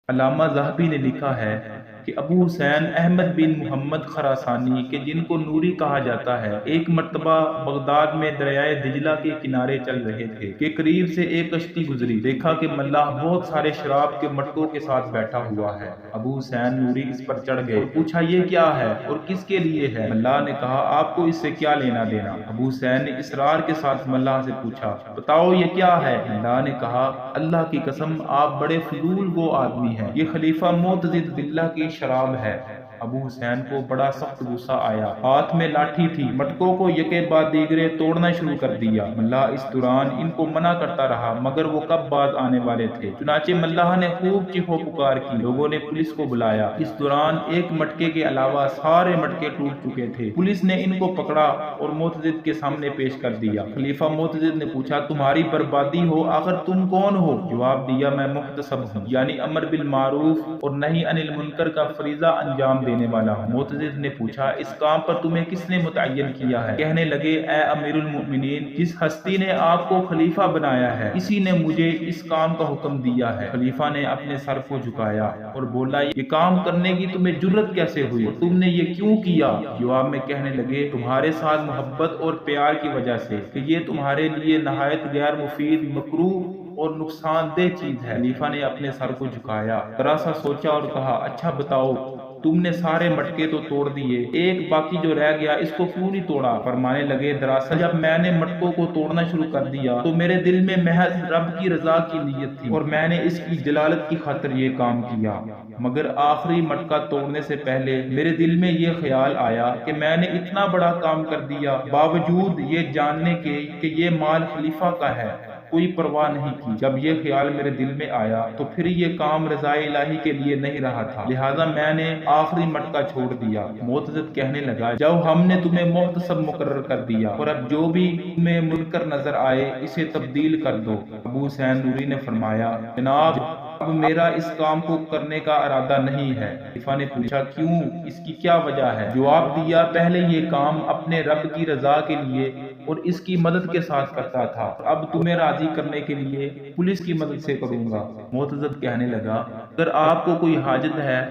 علامہ ذہبی نے لکھا ہے کہ ابو حسین احمد بن محمد خراسانی کے جن کو نوری کہا جاتا ہے، ایک مرتبہ بغداد میں دریائے دجلہ کے کنارے چل رہے تھے کہ قریب سے ایک کشتی گزری۔ دیکھا کہ ملاح بہت سارے شراب کے مٹکوں کے ساتھ بیٹھا ہوا ہے۔ ابو حسین نوری اس پر چڑھ گئے اور پوچھا، یہ کیا ہے اور کس کے لیے ہے؟ ملاح نے کہا، آپ کو اس سے کیا لینا دینا؟ ابو حسین نے اصرار کے ساتھ ملاح سے پوچھا، بتاؤ یہ کیا ہے؟ ملاح نے کہا، اللہ کی قسم آپ بڑے فضول گو آدمی ہیں، یہ خلیفہ معتضد باللہ کی شراب ہے۔ ابو حسین کو بڑا سخت غصہ آیا، ہاتھ میں لاٹھی تھی، مٹکوں کو یکے بعد دیگرے توڑنا شروع کر دیا۔ ملاح اس دوران ان کو منع کرتا رہا مگر وہ کب باز آنے والے تھے۔ چنانچہ ملاح نے خوب چیخو پکار کی، لوگوں نے پولیس کو بلایا۔ اس دوران ایک مٹکے کے علاوہ سارے مٹکے ٹوٹ چکے تھے۔ پولیس نے ان کو پکڑا اور معتضد کے سامنے پیش کر دیا۔ خلیفہ معتضد نے پوچھا، تمہاری بربادی ہو، آخر تم کون ہو؟ جواب دیا، میں محتسب ہوں، یعنی امر بالمعروف اور نہی عن المنکر کا فریضہ انجام دینے والا ہوں۔ معتضد نے پوچھا، اس کام پر تمہیں کس نے متعین کیا ہے؟ کہنے لگے، اے امیر المؤمنین، جس ہستی نے آپ کو خلیفہ بنایا ہے اسی نے مجھے اس کام کا حکم دیا ہے۔ خلیفہ نے اپنے سر کو جھکایا اور بولا، یہ کام کرنے کی تمہیں جرت کیسے ہوئی اور تم نے یہ کیوں کیا؟ جواب میں کہنے لگے، تمہارے ساتھ محبت اور پیار کی وجہ سے کہ یہ تمہارے لیے نہایت غیر مفید، مکروہ اور نقصان دہ چیز ہے۔ خلیفہ نے اپنے سر کو جھکایا، ذرا سا سوچا اور کہا، اچھا بتاؤ، تم نے سارے مٹکے تو توڑ دیے، ایک باقی جو رہ گیا اس کو کیوں نہیں توڑا؟ فرمانے لگے، دراصل جب میں نے مٹکوں کو توڑنا شروع کر دیا تو میرے دل میں محض رب کی رضا کی نیت تھی اور میں نے اس کی جلالت کی خاطر یہ کام کیا، مگر آخری مٹکا توڑنے سے پہلے میرے دل میں یہ خیال آیا کہ میں نے اتنا بڑا کام کر دیا، باوجود یہ جاننے کے کہ یہ مال خلیفہ کا ہے کوئی پرواہ نہیں کی۔ جب یہ خیال میرے دل میں آیا تو پھر یہ کام رضا الہی کے لیے نہیں رہا تھا، لہٰذا میں نے آخری مٹکا چھوڑ دیا۔ معتضد کہنے لگا، جب ہم نے تمہیں محتسب مقرر کر دیا اور اب جو بھی تمہیں منکر نظر آئے اسے تبدیل کر دو۔ ابو حسین نوری نے فرمایا، جناب اب میرا اس کام کو کرنے کا ارادہ نہیں ہے۔ خلیفہ نے پوچھا، کیوں؟ اس کی کیا وجہ ہے؟ جواب دیا، پہلے یہ کام اپنے رب کی رضا کے لیے اور اس کی مدد کے ساتھ کرتا تھا، اب تمہیں راضی کرنے کے لیے پولیس کی مدد سے کروں گا۔ معتضد کہنے لگا، اگر آپ کو کوئی حاجت ہے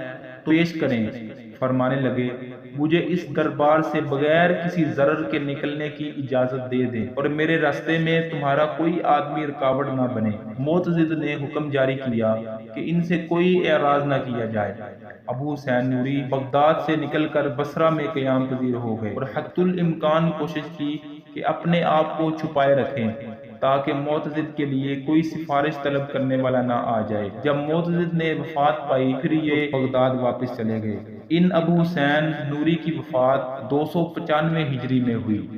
تو پیش کریں۔ فرمانے لگے، مجھے اس دربار سے بغیر کسی ضرر کے نکلنے کی اجازت دے دیں اور میرے راستے میں تمہارا کوئی آدمی رکاوٹ نہ بنے۔ معتضد نے حکم جاری کیا کہ ان سے کوئی اعراض نہ کیا جائے۔ ابو حسین نوری بغداد سے نکل کر بصرہ میں قیام پذیر ہو گئے اور حتی الامکان کوشش کی کہ اپنے آپ کو چھپائے رکھیں تاکہ معتضد کے لیے کوئی سفارش طلب کرنے والا نہ آ جائے۔ جب معتضد نے وفات پائی پھر یہ بغداد واپس چلے گئے۔ ان ابو حسین نوری کی وفات 295 ہجری میں ہوئی۔